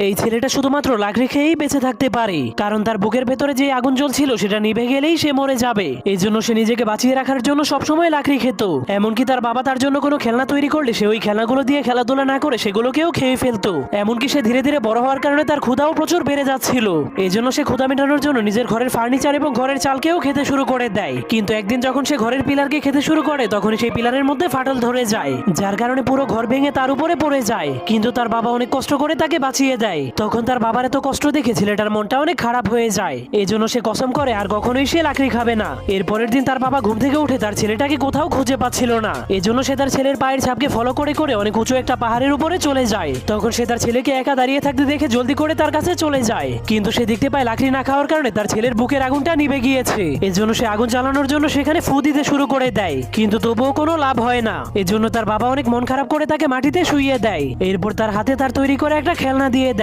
এই ছেলেটা শুধুমাত্র লাকড়ি খেয়েই বেঁচে থাকতে পারে, কারণ তার বুকের ভেতরে যে আগুন জ্বলছিল সেটা নিভে গেলেই সে মরে যাবে। এই জন্য সে নিজেকে বাঁচিয়ে রাখার জন্য সবসময় লাকড়ি খেত। এমনকি তার বাবা তার জন্য কোনো খেলনা তৈরি করলে সে ওই খেলনাগুলো দিয়ে খেলাধুলা না করে সেগুলোকেও খেয়ে ফেলতো। এমনকি সে ধীরে ধীরে বড় হওয়ার কারণে তার ক্ষুধাও প্রচুর বেড়ে যাচ্ছিল। এই জন্য সে ক্ষুধা মেটানোর জন্য নিজের ঘরের ফার্নিচার এবং ঘরের চালকেও খেতে শুরু করে দেয়। কিন্তু একদিন যখন সে ঘরের পিলারকে খেতে শুরু করে তখন সেই পিলারের মধ্যে ফাটল ধরে যায়, যার কারণে পুরো ঘর ভেঙে তার উপরে পড়ে যায়। কিন্তু তার বাবা অনেক কষ্ট করে তাকে বাঁচিয়ে দেয়। তখন তার বাবার এত কষ্ট দেখে ছেলেটার মনটা অনেক খারাপ হয়ে যায়। এই জন্য সে কসম করে আর কখনোই সে লাকড়ি খাবে না। এর পরের দিন তার বাবা ঘুম থেকে উঠে তার ছেলেটাকে কোথাও খুঁজে পাচ্ছিল না। এই জন্য সে তার ছেলের পায়ের ছাপকে ফলো করে করে অনেক উঁচু একটা পাহাড়ের উপরে চলে যায়। তখন সে তার ছেলেকে একা দাঁড়িয়ে থাকতে দেখে জলদি করে তার কাছে চলে যায়। কিন্তু সে দেখতে পায় লাকড়ি না খাওয়ার কারণে তার ছেলের বুকের আগুনটা নিভে গিয়েছে। এর জন্য সে আগুন জ্বালানোর জন্য সেখানে ফু দিতে শুরু করে দেয়, কিন্তু তবুও কোনো লাভ হয় না। এর জন্য তার বাবা অনেক মন খারাপ করে তাকে মাটিতে শুইয়ে দেয়। এরপর তার হাতে তার তৈরি করে একটা খেলনা দিয়ে দেয়।